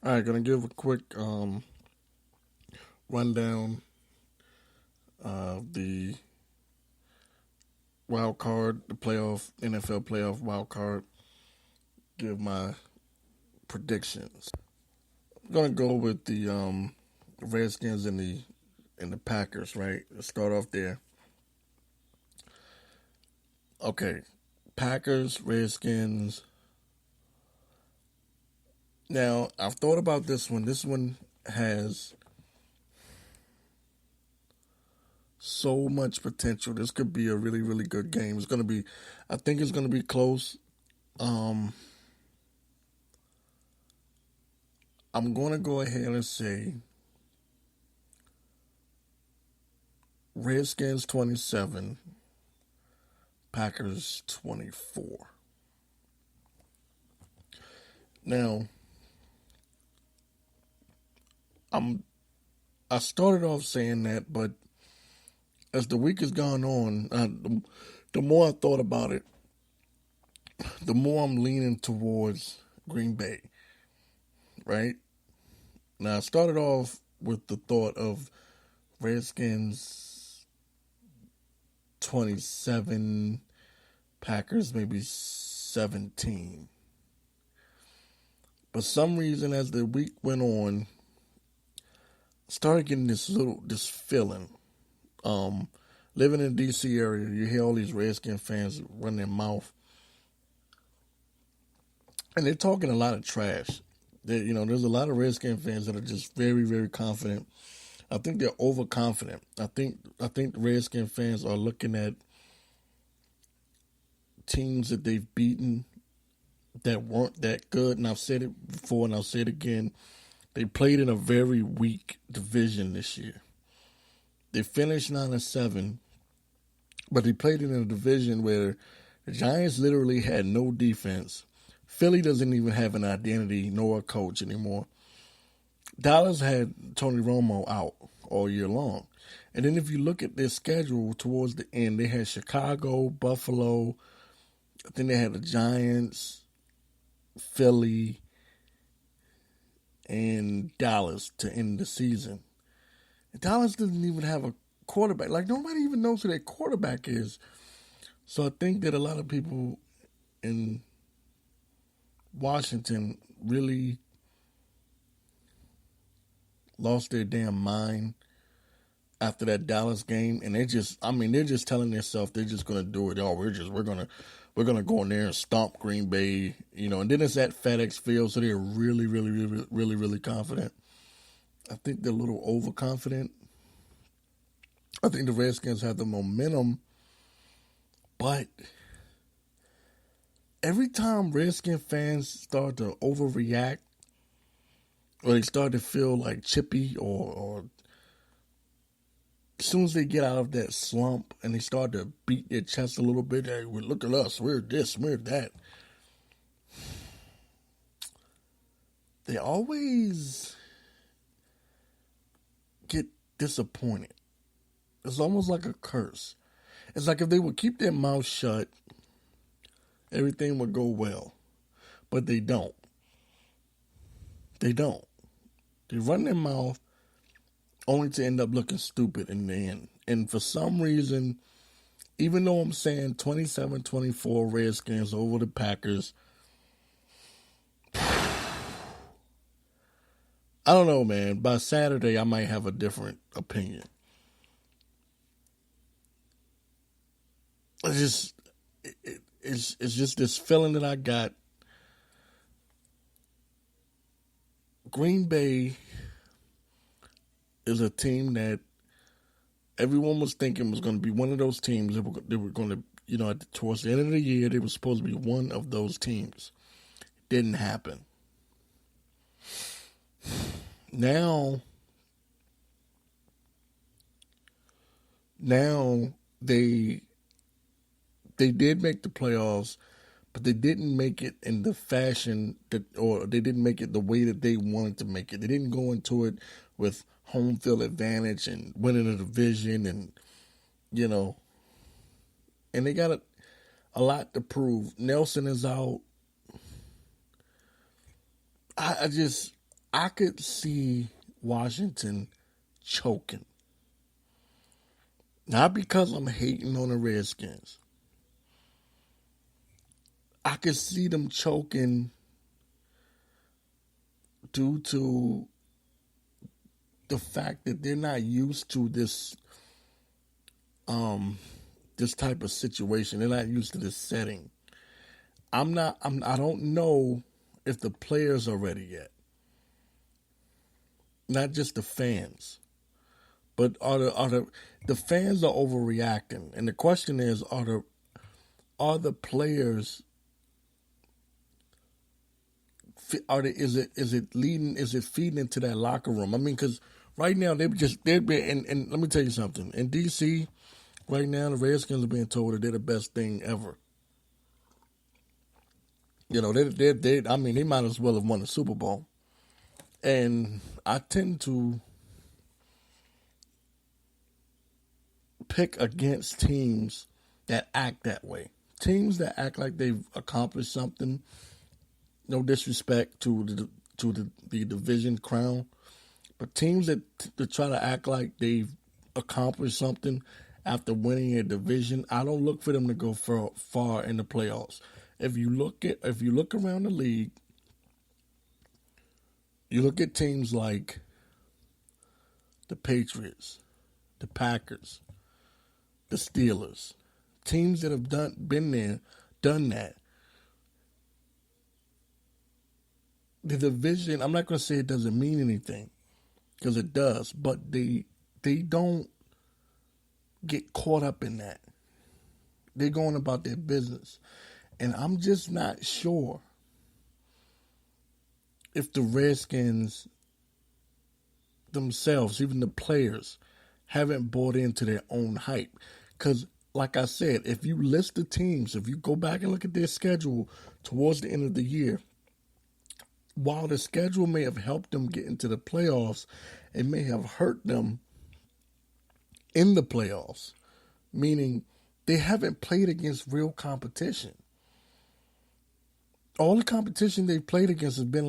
All right, gonna give a quick rundown of the wild card, the playoff NFL playoff wild card. Give my predictions. I'm gonna go with the Redskins and the Packers. Right, let's start off there. Okay, Packers, Redskins. Now I've thought about this one. This one has so much potential. This could be a really, really good game. It's gonna be, I think it's gonna be close. Um, I'm going to go ahead and say Redskins 27, Packers 24. Now, I'm I started off saying that, but as the week has gone on, the more I thought about it, the more I'm leaning towards Green Bay, right? Now, I started off with the thought of Redskins 27, Packers maybe 17. But some reason, as the week went on, I started getting this feeling. Um, Living in the DC area, you hear all these Redskin fans run their mouth, and they're talking a lot of trash. There's a lot of Redskin fans that are just very, very confident. I think they're overconfident. I think the Redskin fans are looking at teams that they've beaten that weren't that good. And I've said it before, and I'll say it again. They played in a very weak division this year. They finished 9-7, but they played in a division where the Giants literally had no defense. Philly doesn't even have an identity nor a coach anymore. Dallas had Tony Romo out all year long. And then if you look at their schedule towards the end, they had Chicago, Buffalo, I think they had the Giants, Philly, and Dallas to end the season. And Dallas doesn't even have a quarterback. Like, nobody even knows who their quarterback is. So I think that a lot of people in Washington really lost their damn mind after that Dallas game, and they're just telling themselves they're just gonna do it. Oh, we're gonna go in there and stomp Green Bay, and then it's at FedEx Field, so they're really, really, really, really, really confident. I think they're a little overconfident. I think the Redskins have the momentum, but every time Redskin fans start to overreact, or they start to feel like chippy, or as soon as they get out of that slump and they start to beat their chest a little bit, hey, look at us, we're this, we're that. They always get disappointed. It's almost like a curse. It's like if they would keep their mouth shut, everything would go well. But they don't. They don't. They run their mouth only to end up looking stupid in the end. And for some reason, even though I'm saying 27-24 Redskins over the Packers, I don't know, man. By Saturday, I might have a different opinion. It's just, it's just this feeling that I got. Green Bay is a team that everyone was thinking was going to be one of those teams that they were going to, towards the end of the year, they were supposed to be one of those teams. Didn't happen. Now now they did make the playoffs, but they didn't make it in the fashion that, or they didn't make it the way that they wanted to make it. They didn't go into it with home field advantage and winning a division, and you know, and they got a lot to prove. Nelson is out. I just I could see Washington choking. Not because I'm hating on the Redskins. I could see them choking due to the fact that they're not used to um this type of situation. They're not used to this setting. I don't know if the players are ready yet. Not just the fans. But the fans are overreacting. And the question is, are the players is it feeding into that locker room? I mean, because right now they've been and let me tell you something. In DC right now, the Redskins are being told that they're the best thing ever. You know, they I mean, they might as well have won the Super Bowl. And I tend to pick against teams that act that way. Teams that act like they've accomplished something. No disrespect to the division crown, but teams that try to act like they've accomplished something after winning a division, I don't look for them to go far in the playoffs. If you look around the league, you look at teams like the Patriots, the Packers, the Steelers, teams that have been there, done that. The division, I'm not going to say it doesn't mean anything because it does, but they don't get caught up in that. They're going about their business. And I'm just not sure if the Redskins themselves, even the players, haven't bought into their own hype. Because, like I said, if you list the teams, if you go back and look at their schedule towards the end of the year, while the schedule may have helped them get into the playoffs, it may have hurt them in the playoffs, meaning they haven't played against real competition. All the competition they've played against has been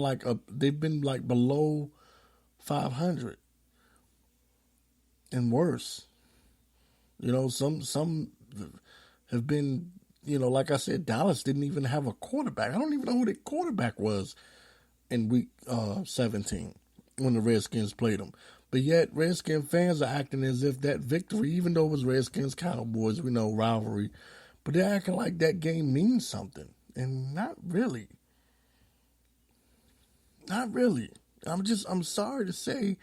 they've been like below 500 and worse. You know, some have been, like I said, Dallas didn't even have a quarterback. I don't even know who their quarterback was in week 17 when the Redskins played them. But yet, Redskin fans are acting as if that victory, even though it was Redskins Cowboys, we know rivalry, but they're acting like that game means something. And not really. Not really. I'm sorry to say,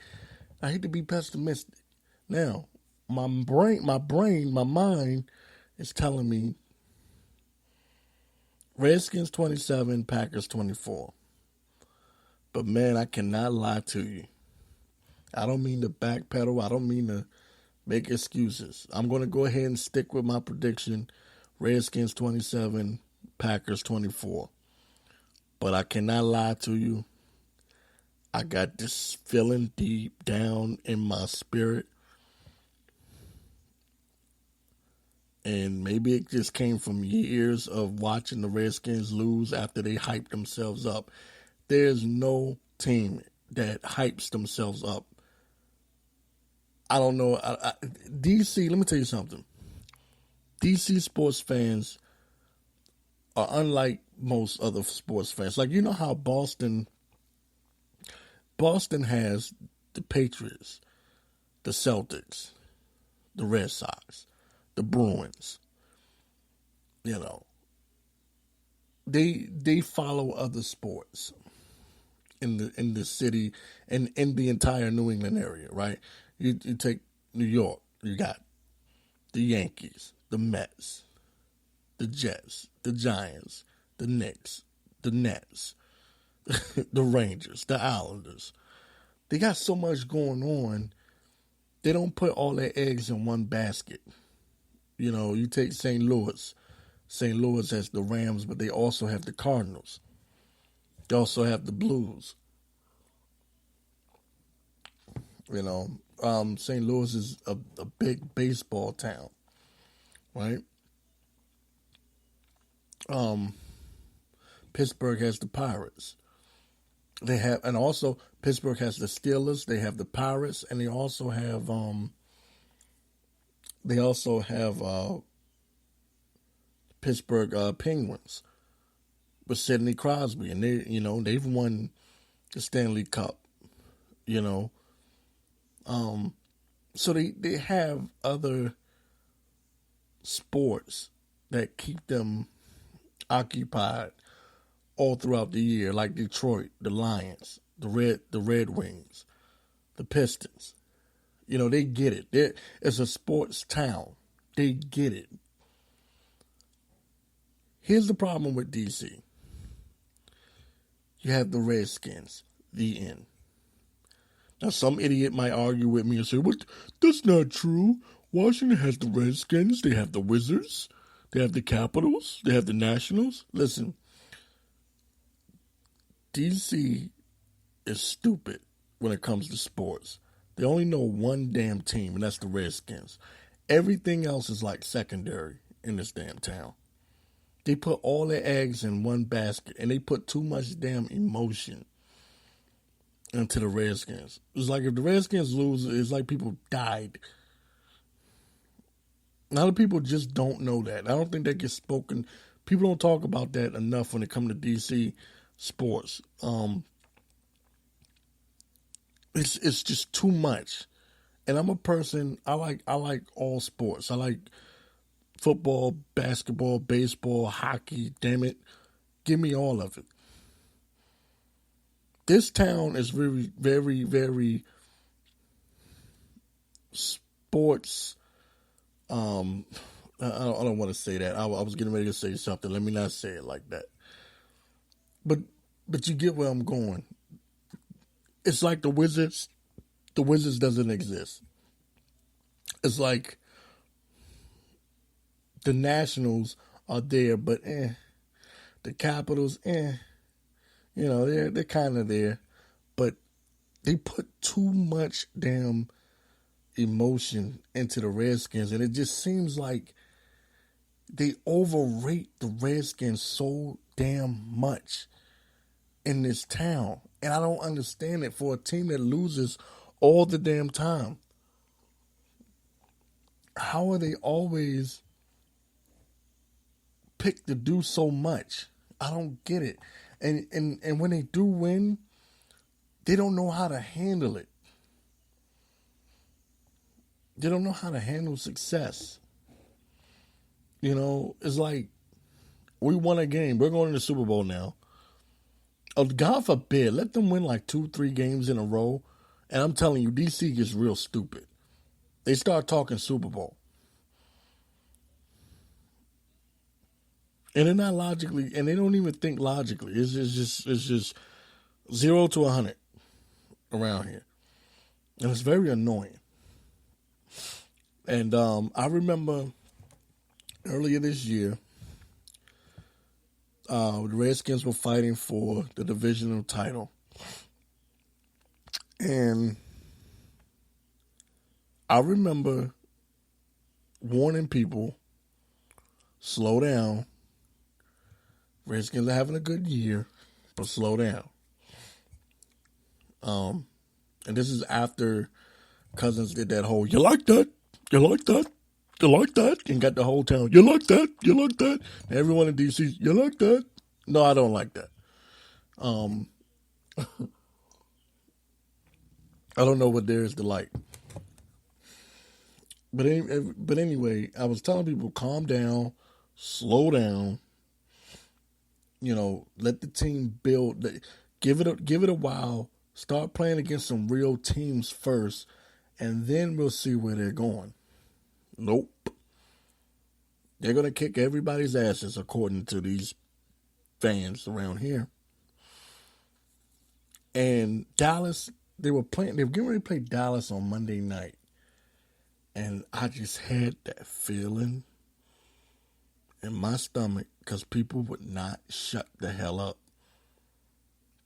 I hate to be pessimistic. Now, my mind is telling me Redskins 27, Packers 24. But man, I cannot lie to you. I don't mean to backpedal. I don't mean to make excuses. I'm going to go ahead and stick with my prediction. Redskins 27, Packers 24. But I cannot lie to you. I got this feeling deep down in my spirit. And maybe it just came from years of watching the Redskins lose after they hyped themselves up. There's no team that hypes themselves up. I don't know. DC, let me tell you something. DC sports fans are unlike most other sports fans. Like, you know how Boston has the Patriots, the Celtics, the Red Sox, the Bruins. You know, they follow other sports in the city and in the entire New England area, right? You take New York, you got the Yankees, the Mets, the Jets, the Giants, the Knicks, the Nets, the Rangers, the Islanders. They got so much going on. They don't put all their eggs in one basket. You know, you take St. Louis. St. Louis has the Rams, but they also have the Cardinals. They also have the Blues. You know, St. Louis is a big baseball town, right? Pittsburgh has the Pirates. They have, and also Pittsburgh has the Steelers. They have the Pirates, and they also have Pittsburgh Penguins with Sidney Crosby, and they've won the Stanley Cup. You know, so they have other sports that keep them occupied all throughout the year, like Detroit, the Lions, the Red Wings, the Pistons. They get it. It's a sports town. They get it. Here's the problem with DC. You have the Redskins. The end. Now, some idiot might argue with me and say, "What? That's not true. Washington has the Redskins. They have the Wizards. They have the Capitals. They have the Nationals." Listen, DC is stupid when it comes to sports. They only know one damn team, and that's the Redskins. Everything else is like secondary in this damn town. They put all their eggs in one basket, and they put too much damn emotion into the Redskins. It's like if the Redskins lose, it's like people died. A lot of people just don't know that. I don't think that gets spoken. People don't talk about that enough when it comes to DC sports. It's just too much. And I'm a person, I like all sports. I like football, basketball, baseball, hockey, damn it. Give me all of it. This town is very, very, very sports. I don't want to say that. I was getting ready to say something. Let me not say it like that. But you get where I'm going. It's like the Wizards. The Wizards doesn't exist. It's like the Nationals are there, but the Capitals, they're kind of there, but they put too much damn emotion into the Redskins, and it just seems like they overrate the Redskins so damn much in this town. And I don't understand it for a team that loses all the damn time. How are they always picked to do so much? I don't get it. And when they do win, they don't know how to handle it. They don't know how to handle success. It's like we won a game. We're going to the Super Bowl now. Oh, God forbid, let them win like 2-3 games in a row. And I'm telling you, DC gets real stupid. They start talking Super Bowl. And they're not logically, and they don't even think logically. It's just 0 to 100 around here. And it's very annoying. And I remember earlier this year, the Redskins were fighting for the divisional title. And I remember warning people, slow down. Redskins are having a good year, but slow down. And this is after Cousins did that whole, "You like that? You like that? You like that?" And got the whole town, "You like that? You like that?" And everyone in DC, "You like that?" No, I don't like that. I don't know what there is to like. But anyway, I was telling people, calm down, slow down. Let the team build. Give it a while. Start playing against some real teams first, and then we'll see where they're going. Nope. They're going to kick everybody's asses, according to these fans around here. And Dallas, they were getting ready to play Dallas on Monday night. And I just had that feeling in my stomach because people would not shut the hell up.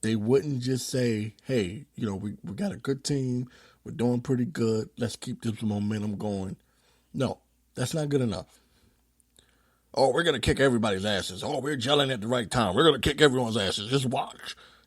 They wouldn't just say, "Hey, we got a good team. We're doing pretty good. Let's keep this momentum going." No, that's not good enough. "Oh, we're going to kick everybody's asses. Oh, we're gelling at the right time. We're going to kick everyone's asses. Just watch.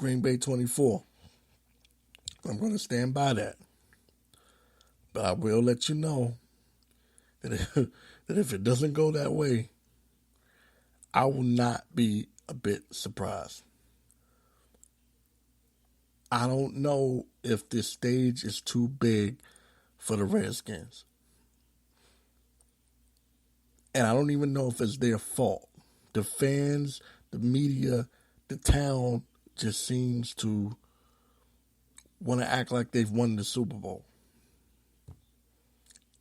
Green Bay 24. I'm going to stand by that. But I will let you know that if it doesn't go that way, I will not be a bit surprised. I don't know if this stage is too big for the Redskins. And I don't even know if it's their fault. The fans, the media, the town just seems to want to act like they've won the Super Bowl.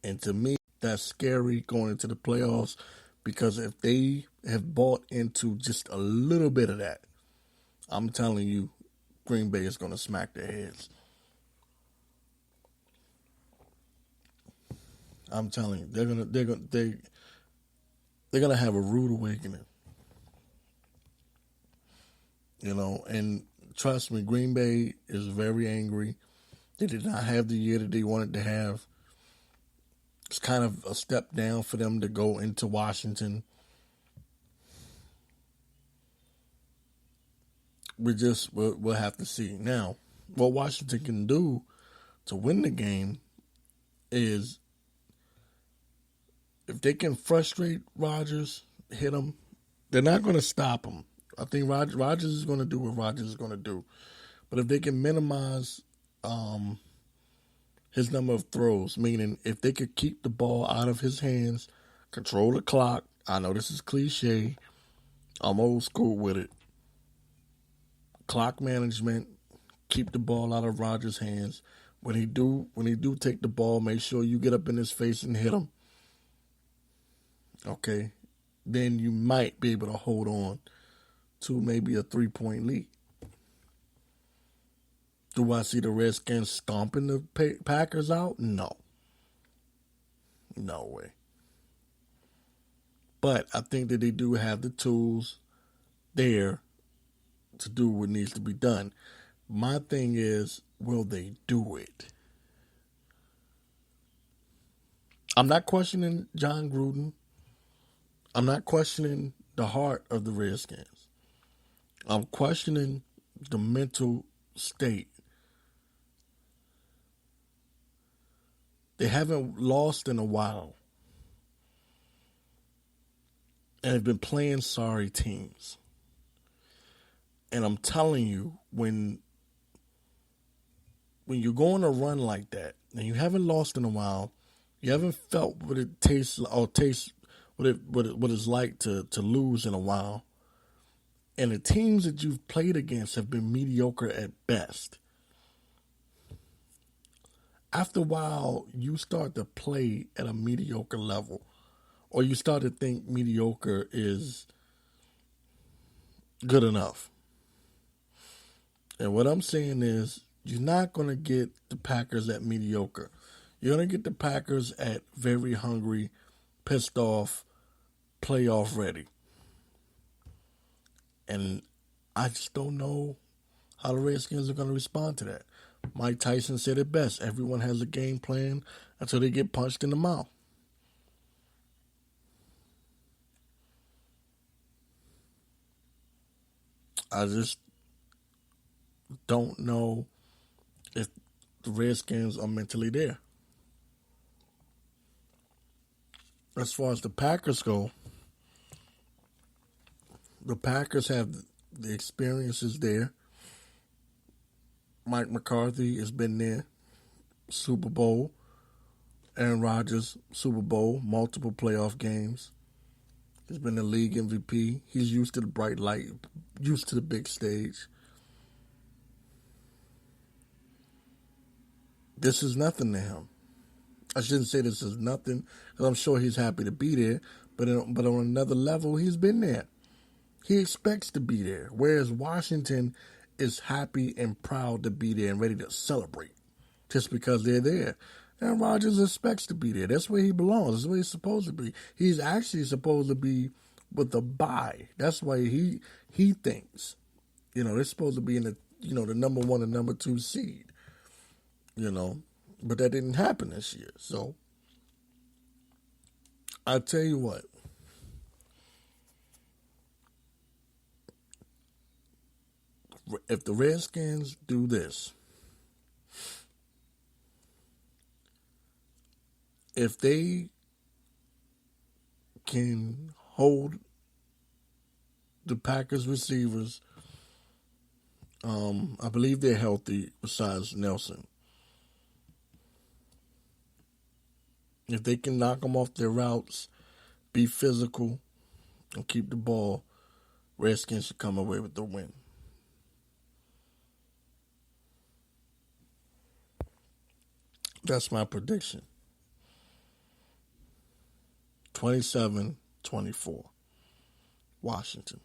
And to me, that's scary going into the playoffs, because if they have bought into just a little bit of that, I'm telling you, Green Bay is going to smack their heads. I'm telling you, they're gonna have a rude awakening. And trust me, Green Bay is very angry. They did not have the year that they wanted to have. It's kind of a step down for them to go into Washington. We'll have to see. Now, what Washington can do to win the game is, if they can frustrate Rodgers, hit him, they're not going to stop him. I think Rodgers is going to do what Rodgers is going to do. But if they can minimize his number of throws, meaning if they could keep the ball out of his hands, control the clock. I know this is cliche. I'm old school with it. Clock management, keep the ball out of Rodgers' hands. When he do take the ball, make sure you get up in his face and hit him. Okay? Then you might be able to hold on to maybe a 3-point lead. Do I see the Redskins stomping the Packers out? No. No way. But I think that they do have the tools there to do what needs to be done. My thing is, will they do it? I'm not questioning John Gruden. I'm not questioning the heart of the Redskins. I'm questioning the mental state. They haven't lost in a while, and have been playing sorry teams. And I'm telling you, when you go on a run like that, and you haven't lost in a while, you haven't felt what it tastes what it's like to lose in a while, and the teams that you've played against have been mediocre at best. After a while, you start to play at a mediocre level, or you start to think mediocre is good enough. And what I'm saying is, you're not going to get the Packers at mediocre. You're going to get the Packers at very hungry, pissed off, playoff ready. And I just don't know how the Redskins are going to respond to that. Mike Tyson said it best. Everyone has a game plan until they get punched in the mouth. I just don't know if the Redskins are mentally there. As far as the Packers go, the Packers have the experiences there. Mike McCarthy has been there. Super Bowl. Aaron Rodgers, Super Bowl, multiple playoff games. He's been the league MVP. He's used to the bright light, used to the big stage. This is nothing to him. I shouldn't say this is nothing, because I'm sure he's happy to be there. But on another level, he's been there. He expects to be there. Whereas Washington is happy and proud to be there and ready to celebrate just because they're there. And Rodgers expects to be there. That's where he belongs. That's where he's supposed to be. He's actually supposed to be with the bye. That's why he thinks. They're supposed to be in the number 1 and number 2 seed. But that didn't happen this year. So I tell you what. if the Redskins do this, if they can hold the Packers receivers, I believe they're healthy besides Nelson. If they can knock them off their routes, be physical, and keep the ball, Redskins should come away with the win. That's my prediction. 27-24, Washington.